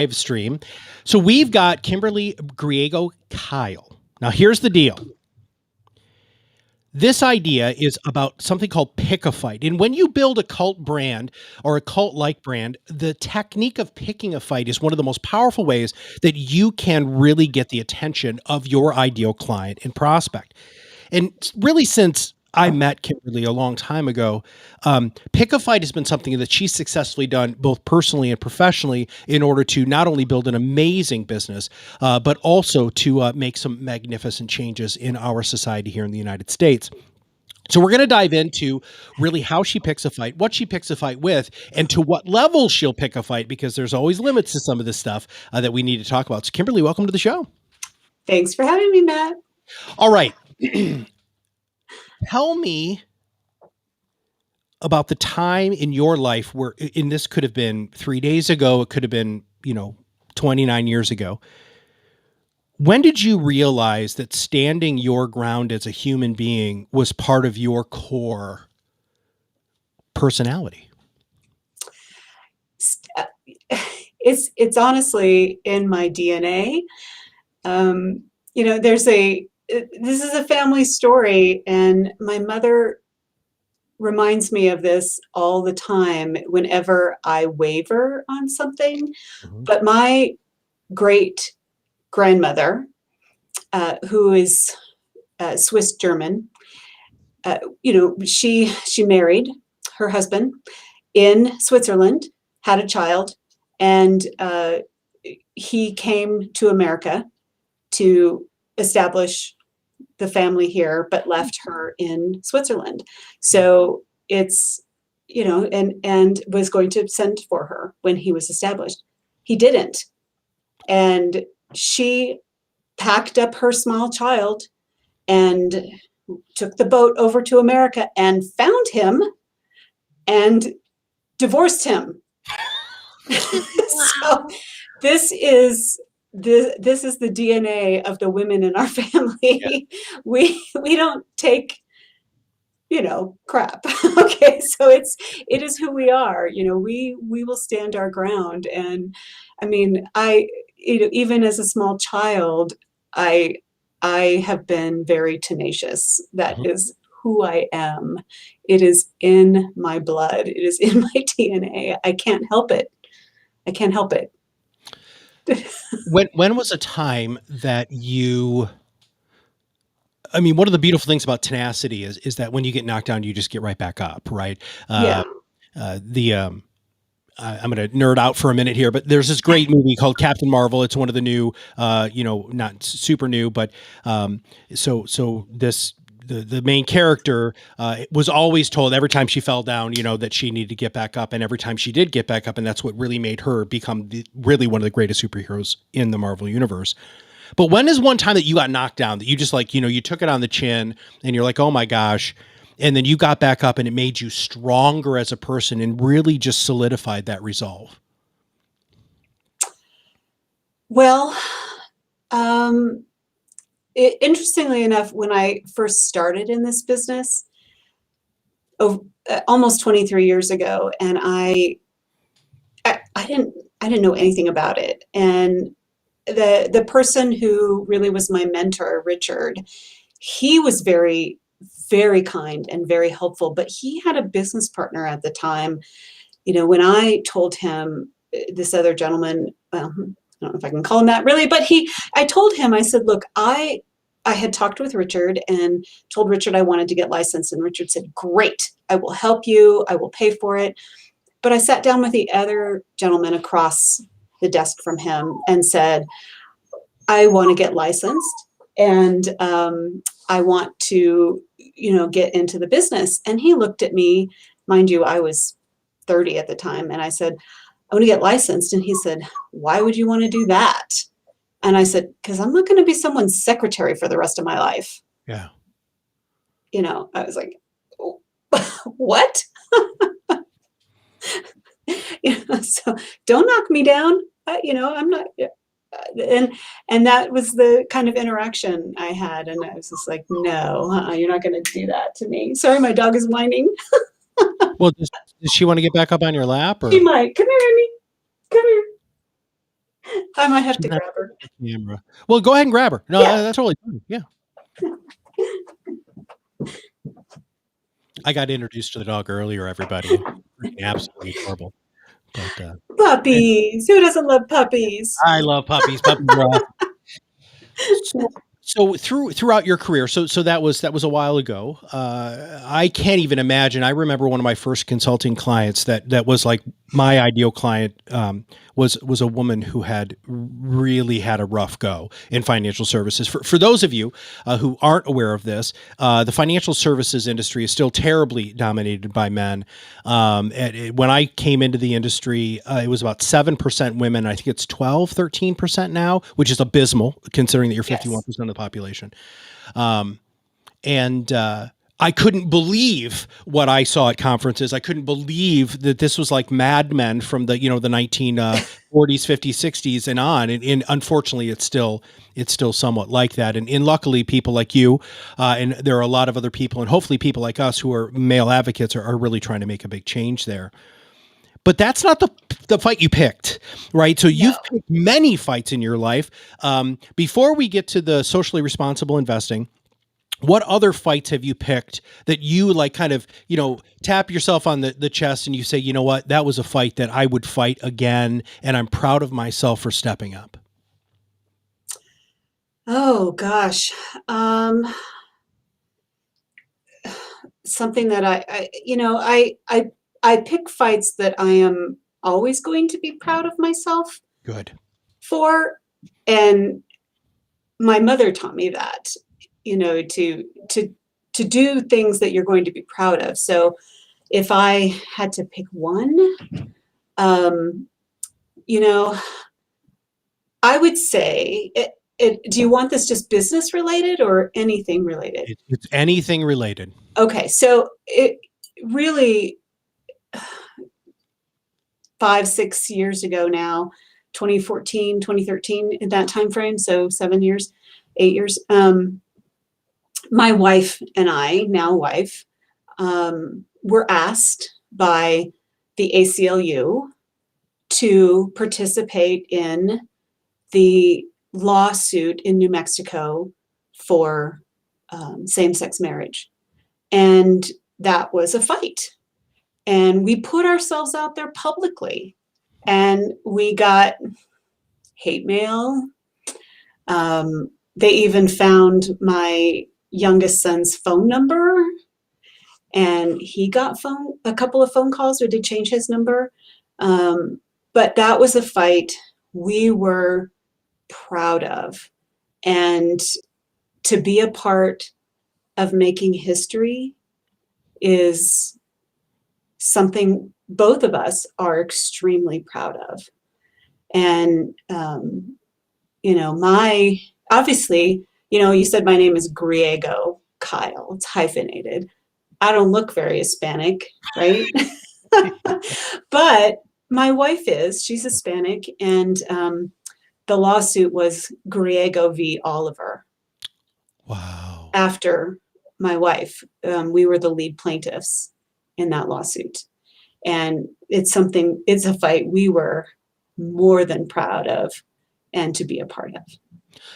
live stream. So we've got Kimberly Griego-Kiel. Now, here's the deal. This idea is about something called pick a fight. And when you build a cult brand or a cult like brand, the technique of picking a fight is one of the most powerful ways that you can really get the attention of your ideal client and prospect. And really, since I met Kimberly a long time ago, pick a fight has been something that she's successfully done both personally and professionally in order to not only build an amazing business, but also to make some magnificent changes in our society here in the United States. So we're going to dive into really how she picks a fight, what she picks a fight with, and to what level she'll pick a fight, because there's always limits to some of this stuff that we need to talk about. So Kimberly, welcome to the show. Thanks for having me, Matt. All right. Tell me about the time in your life where, and this could have been 3 days ago, it could have been, 29 years ago. When did you realize that standing your ground as a human being was part of your core personality? It's honestly in my DNA. This is a family story, and my mother reminds me of this all the time whenever I waver on something. Mm-hmm. But my great grandmother, who is Swiss German, she married her husband in Switzerland, had a child, and he came to America to establish the family here, but left her in Switzerland. So it's, and was going to send for her when he was established. He didn't. And she packed up her small child and took the boat over to America and found him and divorced him. So this is the DNA of the women in our family. Yeah. We don't take, crap. Okay. So it is who we are. We will stand our ground. And I mean, even as a small child, I have been very tenacious. That mm-hmm. is who I am. It is in my blood. It is in my DNA. I can't help it. When was a time that one of the beautiful things about tenacity is that when you get knocked down, you just get right back up, right? Yeah. I'm going to nerd out for a minute here, but there's this great movie called Captain Marvel. It's one of the new, not super new, but the main character was always told every time she fell down, that she needed to get back up. And every time she did get back up, and that's what really made her become really one of the greatest superheroes in the Marvel universe. But when is one time that you got knocked down that you just you took it on the chin and you're like, oh my gosh. And then you got back up and it made you stronger as a person and really just solidified that resolve? Well, interestingly enough, when I first started in this business, almost 23 years ago, and I didn't know anything about it. And the person who really was my mentor, Richard, he was very, very kind and very helpful, but he had a business partner at the time. When I told him, this other gentleman, well, I don't know if I can call him that really, but I told him, I said, look, I had talked with Richard and told Richard I wanted to get licensed. And Richard said, great, I will help you. I will pay for it. But I sat down with the other gentleman across the desk from him and said, I want to get licensed and I want to, get into the business. And he looked at me, mind you, I was 30 at the time. And I said, I want to get licensed. And he said, why would you want to do that? And I said, because I'm not going to be someone's secretary for the rest of my life. Yeah. I was like, oh, what? So don't knock me down. I'm not. And that was the kind of interaction I had. And I was just like, no, you're not going to do that to me. Sorry, my dog is whining. Well, does she want to get back up on your lap? Or? She might. Come here, Amy. Come here. I might have She's to not grab her. on the camera. Well, go ahead and grab her. No, Yeah. that's totally fine. Yeah. I got introduced to the dog earlier, everybody. Freaking absolutely adorable. But and Puppies. Who doesn't love puppies? I love puppies. Puppies are awesome. So throughout your career, so that was a while ago. I can't even imagine. I remember one of my first consulting clients that was like my ideal client, was a woman who had really had a rough go in financial services. For those of you who aren't aware of this, the financial services industry is still terribly dominated by men. When I came into the industry, it was about 7% women. I think it's 13% now, which is abysmal considering that you're Yes. 51% of the population. Um, and I couldn't believe what I saw at conferences. I couldn't believe that this was like Mad Men from the 1940s, 50s, 60s and on. And unfortunately, it's still somewhat like that. And luckily, people like you, and there are a lot of other people, and hopefully people like us who are male advocates are really trying to make a big change there. But that's not the fight you picked, right? So No. you've picked many fights in your life. Before we get to the socially responsible investing, what other fights have you picked that you like kind of, tap yourself on the chest and you say, you know what, that was a fight that I would fight again, and I'm proud of myself for stepping up? Oh gosh. Something that I pick fights that I am always going to be proud of myself Good. for. And my mother taught me that, to do things that you're going to be proud of. So if I had to pick one, um, you know, I would say do you want this just business related or anything related? It's anything related. Okay, so it really 5, 6 years ago now, 2014, 2013, in that time frame, so 7 years, 8 years. My wife and I, now wife, were asked by the ACLU to participate in the lawsuit in New Mexico for same-sex marriage. And that was a fight. And we put ourselves out there publicly, and we got hate mail. They even found my youngest son's phone number, and he got a couple of phone calls, or did change his number. But that was a fight we were proud of. And to be a part of making history is something both of us are extremely proud of. And, obviously, you said my name is Griego-Kiel. It's hyphenated. I don't look very Hispanic, right? But my wife she's Hispanic, and the lawsuit was Griego v. Oliver. Wow. After my wife, we were the lead plaintiffs in that lawsuit. And it's a fight we were more than proud of and to be a part of.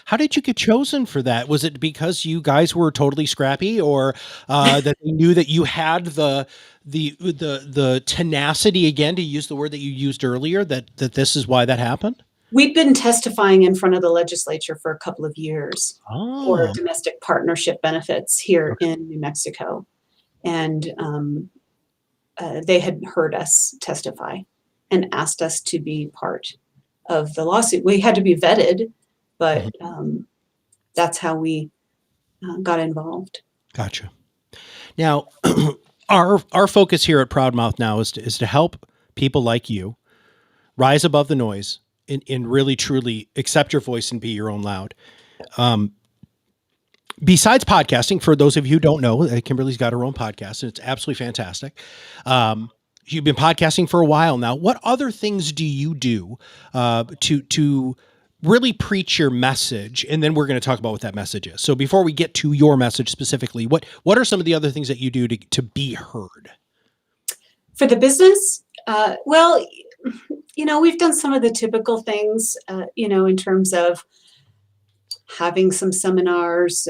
How did you get chosen for that? Was it because you guys were totally scrappy, or that they knew that you had the tenacity, again, to use the word that you used earlier, that this is why that happened? We'd been testifying in front of the legislature for a couple of years for Oh, domestic partnership benefits here okay. in New Mexico. And they had heard us testify and asked us to be part of the lawsuit. We had to be vetted, but Mhm. that's how we got involved. Gotcha. Now, our focus here at Proudmouth now is to help people like you rise above the noise and really truly accept your voice and be your own loud. Um, Besides podcasting, for those of you who don't know, Kimberly's got her own podcast, and it's absolutely fantastic. You've been podcasting for a while now. What other things do you do to really preach your message? And then we're going to talk about what that message is. So before we get to your message specifically, what are some of the other things that you do to be heard? For the business, well, We've done some of the typical things, in terms of having some seminars,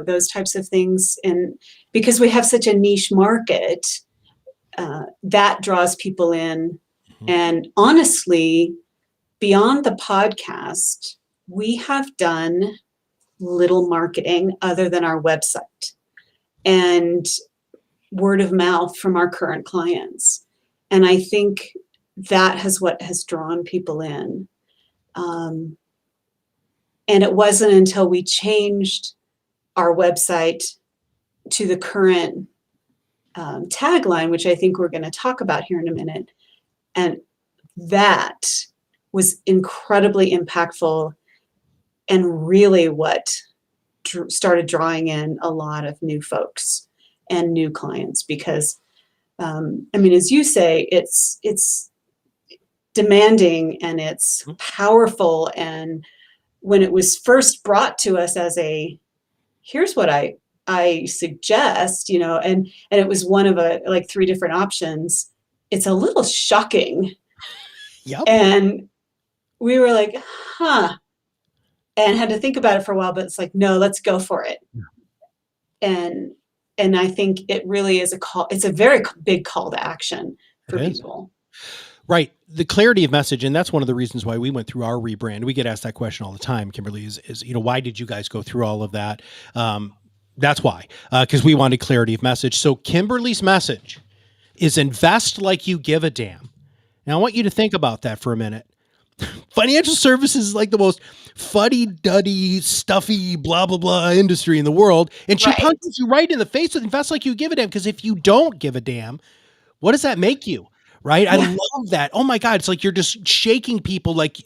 those types of things. And because we have such a niche market, that draws people in. Mhm. And honestly, beyond the podcast, we have done little marketing other than our website and word of mouth from our current clients. And I think that has what has drawn people in. Um, and it wasn't until we changed our website to the current tagline, which I think we're going to talk about here in a minute. And that was incredibly impactful and really what started drawing in a lot of new folks and new clients because, as you say, it's demanding and it's Mhm. powerful. And when it was first brought to us as here's what I suggest, and it was one of like three different options, it's a little shocking. Yep. And we were like, huh, and had to think about it for a while, but it's like, no, let's go for it. Yeah. And I think it really is it's a very big call to action It for is. people. Right. The clarity of message, and that's one of the reasons why we went through our rebrand. We get asked that question all the time, Kimberly, is why did you guys go through all of that? That's why, because we wanted clarity of message. So Kimberly's message is invest like you give a damn. Now I want you to think about that for a minute. Financial services is like the most fuddy-duddy, stuffy, blah, blah, blah industry in the world. And she Right. punches you right in the face with invest like you give a damn. Because if you don't give a damn, what does that make you? Right? I Yeah. love that. Oh my God. It's like you're just shaking people like,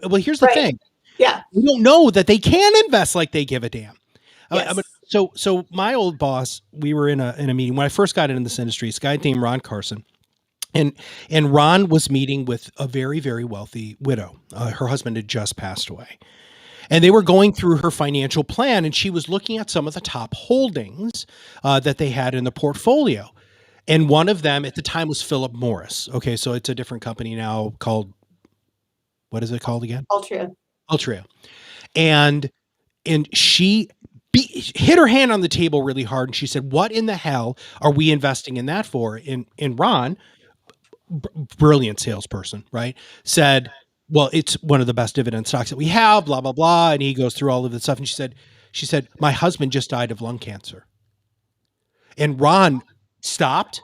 well, here's the Right. thing. Yeah. We don't know that they can invest like they give a damn. Yes. So my old boss, we were in a meeting when I first got into this industry, this guy named Ron Carson. And Ron was meeting with a very, very wealthy widow. Her husband had just passed away. And they were going through her financial plan, and she was looking at some of the top holdings that they had in the portfolio. And one of them at the time was Philip Morris. Okay, so it's a different company now called, what is it called again? Altria. Altria. And she hit her hand on the table really hard, and she said, "What in the hell are we investing in that for?" And Ron, brilliant salesperson, right, said, "Well, it's one of the best dividend stocks that we have, blah, blah, blah." And he goes through all of this stuff. And she said, "My husband just died of lung cancer." And Ron stopped.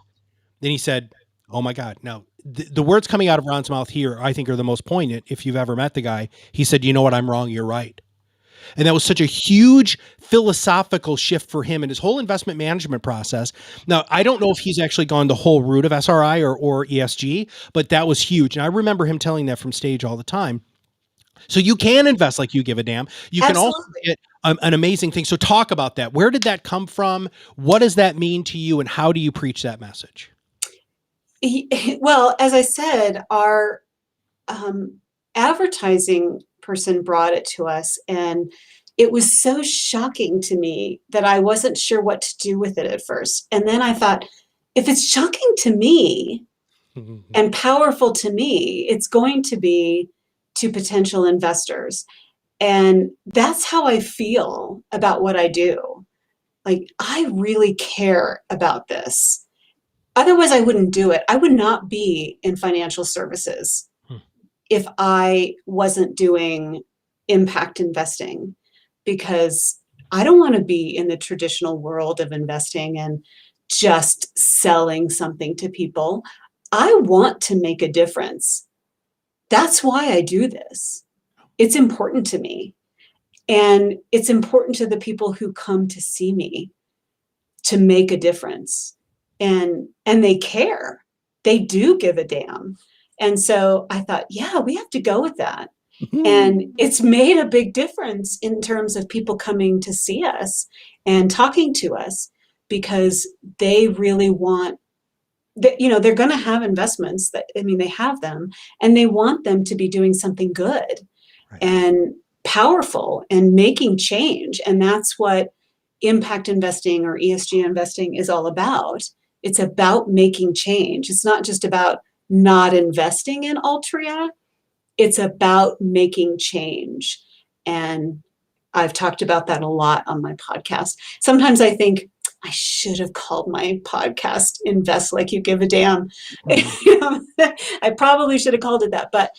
Then he said, "Oh my God." Now, the words coming out of Ron's mouth here, I think, are the most poignant. If you've ever met the guy, he said, "You know what? I'm wrong. You're right." And that was such a huge philosophical shift for him in his whole investment management process. Now, I don't know if he's actually gone the whole route of SRI or ESG, but that was huge. And I remember him telling that from stage all the time. So you can invest like you give a damn. You can also Absolutely. get an amazing thing. So talk about that. Where did that come from? What does that mean to you? And how do you preach that message? Well, as I said, our advertising person brought it to us, and it was so shocking to me that I wasn't sure what to do with it at first. And then I thought, if it's shocking to me and powerful to me, it's going to be to potential investors. And that's how I feel about what I do. Like, I really care about this. Otherwise, I wouldn't do it. I would not be in financial services if I wasn't doing impact investing, because I don't want to be in the traditional world of investing and just selling something to people. I want to make a difference. That's why I do this. It's important to me. And it's important to the people who come to see me to make a difference. And they care. They do give a damn. And so I thought, yeah, we have to go with that. And it's made a big difference in terms of people coming to see us and talking to us, because they really want that, they're going to have investments that, they have them, and they want them to be doing something good Right. and powerful and making change. And that's what impact investing or ESG investing is all about. It's about making change. It's not just about not investing in Altria. It's about making change. And I've talked about that a lot on my podcast. Sometimes I think I should have called my podcast Invest Like You Give a Damn. I probably should have called it that, but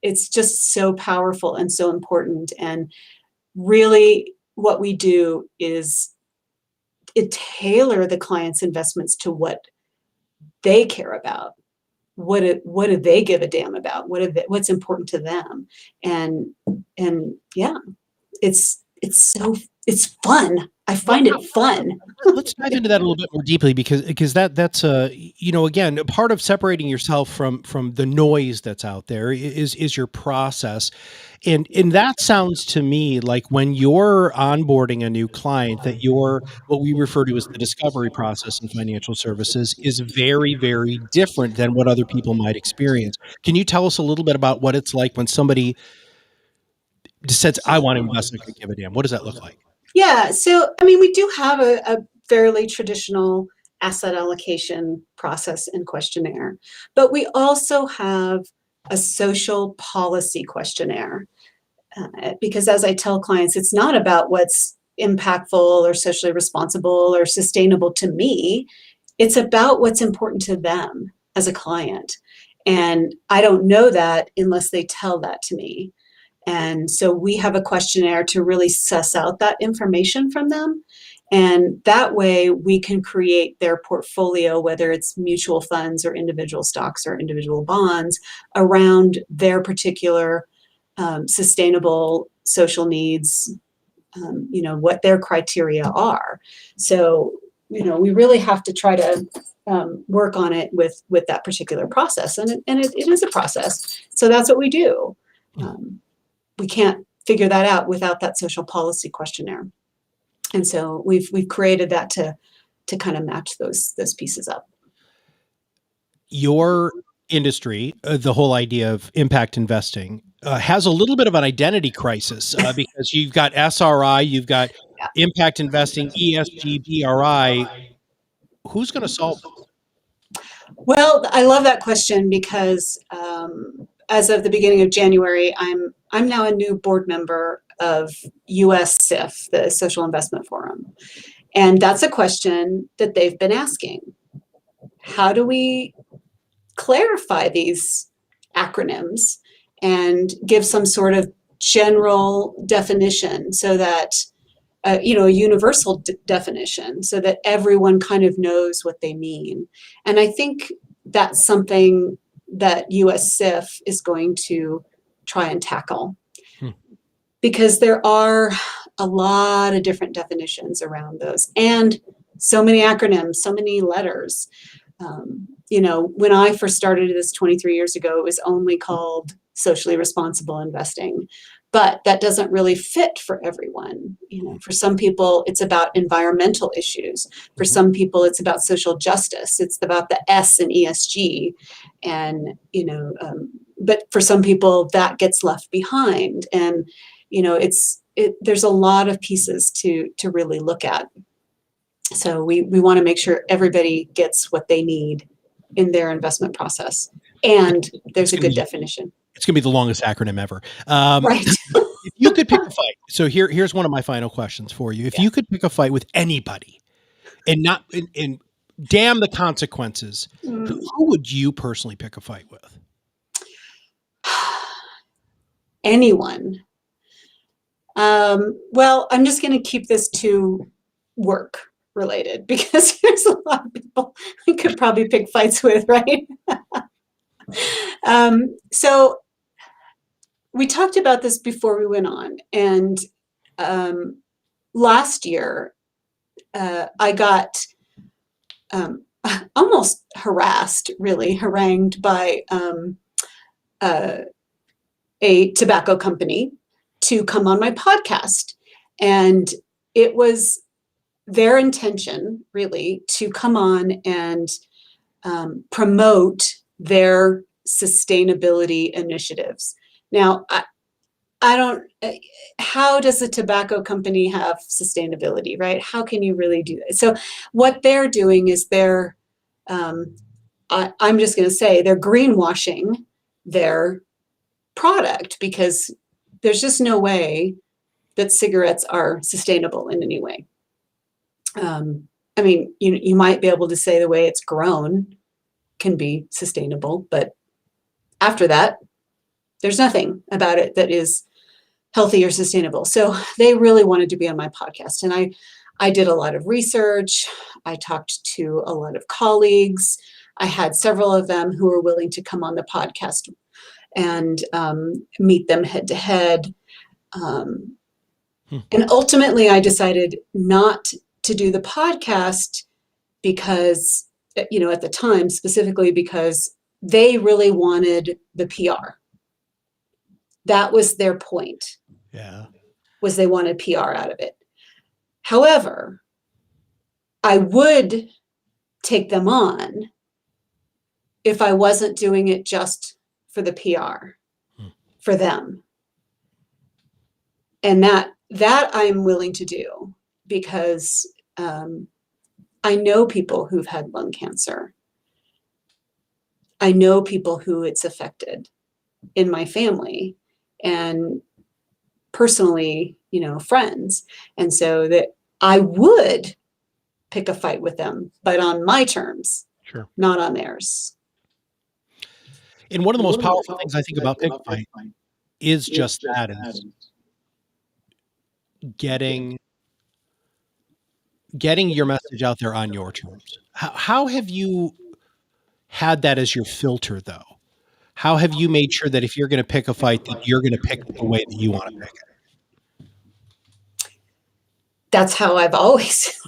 it's just so powerful and so important. And really what we do is tailor the client's investments to what they care about. What do they give a damn about? What's important to them? And yeah, it's it's fun. I Well, find it fun. let's dive into that a little bit more deeply because that's again, part of separating yourself from the noise that's out there is your process. And that sounds to me like when you're onboarding a new client, that your what we refer to as the discovery process in financial services is very, very different than what other people might experience. Can you tell us a little bit about what it's like when somebody just says, I want to invest and I could give a damn? What does that look like? Yeah, so I mean, we do have a fairly traditional asset allocation process and questionnaire, but we also have a social policy questionnaire. Because as I tell clients, it's not about what's impactful or socially responsible or sustainable to me. It's about what's important to them as a client. And I don't know that unless they tell that to me. And so we have a questionnaire to really suss out that information from them. And that way we can create their portfolio, whether it's mutual funds or individual stocks or individual bonds, around their particular sustainable social needs, what their criteria are. So, we really have to try to work on it with that particular process. And it is a process. So that's what we do. We can't figure that out without that social policy questionnaire. And so we've created that to kind of match those pieces up. Your industry, the whole idea of impact investing, has a little bit of an identity crisis because you've got SRI, you've got Yeah. impact investing, ESG, BRI. Who's going to solve this? Well, I love that question because as of the beginning of January, I'm now a new board member of USSIF, the Social Investment Forum. And that's a question that they've been asking. How do we clarify these acronyms and give some sort of general definition so that, a universal definition so that everyone kind of knows what they mean? And I think that's something that USSIF is going to try and tackle. Because there are a lot of different definitions around those and so many acronyms, so many letters. When I first started this 23 years ago, it was only called socially responsible investing, but that doesn't really fit for everyone. For some people, it's about environmental issues. For some people, it's about social justice. It's about the S in ESG. And, but for some people that gets left behind. And, there's a lot of pieces to really look at. So we want to make sure everybody gets what they need in their investment process. And there's a good definition. It's going to be the longest acronym ever. Right. If you could pick a fight. So here's one of my final questions for you. If you could pick a fight with anybody and damn the consequences, who would you personally pick a fight with? Anyone. Well, I'm just going to keep this to work related because there's a lot of people I could probably pick fights with, right? So we talked about this before we went on, and last year I got almost harassed, really harangued by a tobacco company to come on my podcast. And it was their intention, really, to come on and promote their sustainability initiatives. Now, I don't, how does a tobacco company have sustainability, right? How can you really do that? So what they're doing is they're I'm just going to say they're greenwashing their product, because there's just no way that cigarettes are sustainable in any way. I mean, you might be able to say the way it's grown can be sustainable, but after that, there's nothing about it that is healthy or sustainable. So they really wanted to be on my podcast. And I did a lot of research. I talked to a lot of colleagues. I had several of them who were willing to come on the podcast and meet them head to head. And ultimately, I decided not to do the podcast because, at the time, specifically because they really wanted the PR. That was their point. Yeah. Was they wanted PR out of it. However, I would take them on if I wasn't doing it just for the PR, for them. And that I'm willing to do, because I know people who've had lung cancer. I know people who it's affected in my family, and personally, friends. And so that I would pick a fight with them, but on my terms, Sure. not on theirs. And one of the most powerful things I think about Pick a Fight is just that, is getting your message out there on your terms. How have you had that as your filter, though? How have you made sure that if you're going to pick a fight, that you're going to pick the way that you want to pick it? That's how I've always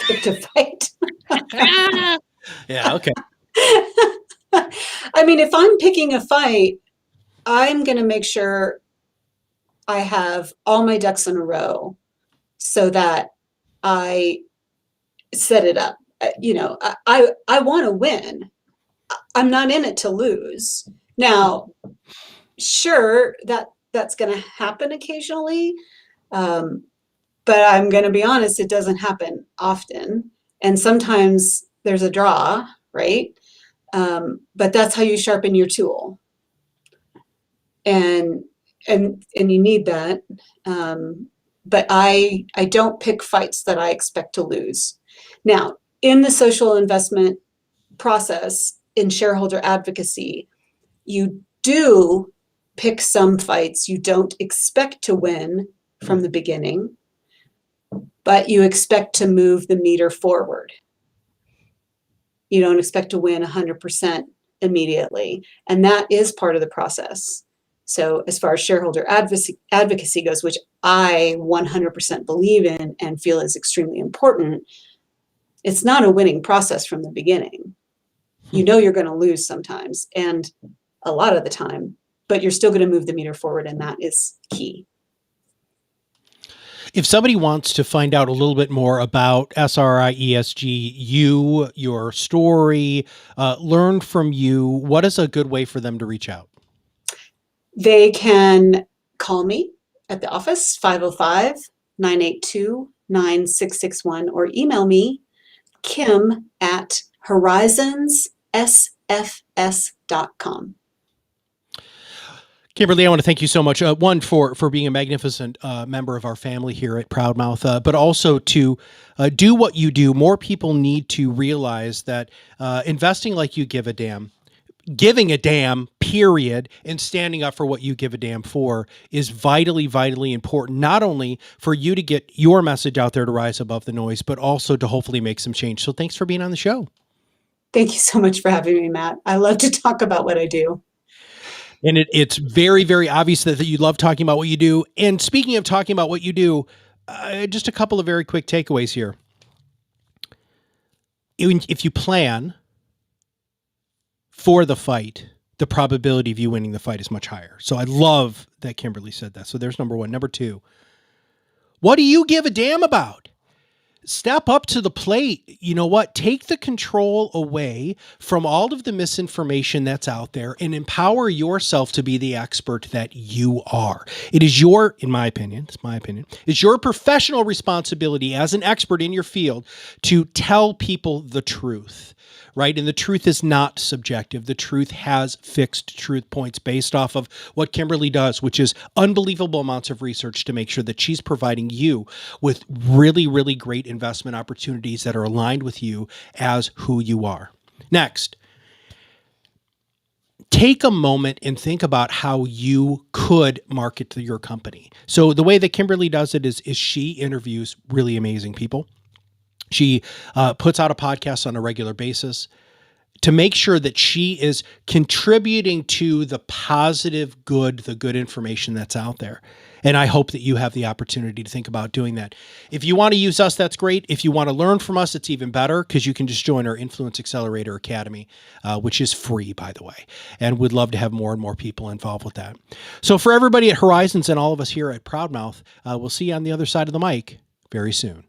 picked a fight. Yeah, okay. I mean, if I'm picking a fight, I'm going to make sure I have all my ducks in a row so that I set it up. I want to win. I'm not in it to lose. Now, sure, that's going to happen occasionally. But I'm going to be honest, it doesn't happen often. And sometimes there's a draw, right? But that's how you sharpen your tool. And you need that. But I don't pick fights that I expect to lose. Now, in the social investment process, in shareholder advocacy, you do pick some fights you don't expect to win from the beginning, but you expect to move the meter forward. You don't expect to win 100% immediately. And that is part of the process. So as far as shareholder advocacy goes, which I 100% believe in and feel is extremely important, it's not a winning process from the beginning. You know you're going to lose sometimes, and a lot of the time, but you're still going to move the meter forward, and that is key. If somebody wants to find out a little bit more about SRI ESG, your story, learn from you, what is a good way for them to reach out? They can call me at the office, 505-982-9661, or email me, kim@horizonssfs.com. Kimberly, I want to thank you so much. One, for being a magnificent member of our family here at Proudmouth, but also to do what you do. More people need to realize that investing like you give a damn, giving a damn, period, and standing up for what you give a damn for is vitally, vitally important, not only for you to get your message out there to rise above the noise, but also to hopefully make some change. So thanks for being on the show. Thank you so much for having me, Matt. I love to talk about what I do. And it's very, very obvious that you love talking about what you do. And speaking of talking about what you do, just a couple of very quick takeaways here. If you plan for the fight, the probability of you winning the fight is much higher. So I love that Kimberly said that. So there's number one. Number two, what do you give a damn about? Step up to the plate. You know what? Take the control away from all of the misinformation that's out there and empower yourself to be the expert that you are. It is your, in my opinion, it's my opinion, it's your professional responsibility as an expert in your field to tell people the truth. Right. And the truth is not subjective. The truth has fixed truth points based off of what Kimberly does, which is unbelievable amounts of research to make sure that she's providing you with really, really great investment opportunities that are aligned with you as who you are. Next, take a moment and think about how you could market to your company. So the way that Kimberly does it is she interviews really amazing people. She puts out a podcast on a regular basis to make sure that she is contributing to the positive good, the good information that's out there. And I hope that you have the opportunity to think about doing that. If you want to use us, that's great. If you want to learn from us, it's even better because you can just join our Influence Accelerator Academy, which is free, by the way. And we'd love to have more and more people involved with that. So for everybody at Horizons and all of us here at Proudmouth, we'll see you on the other side of the mic very soon.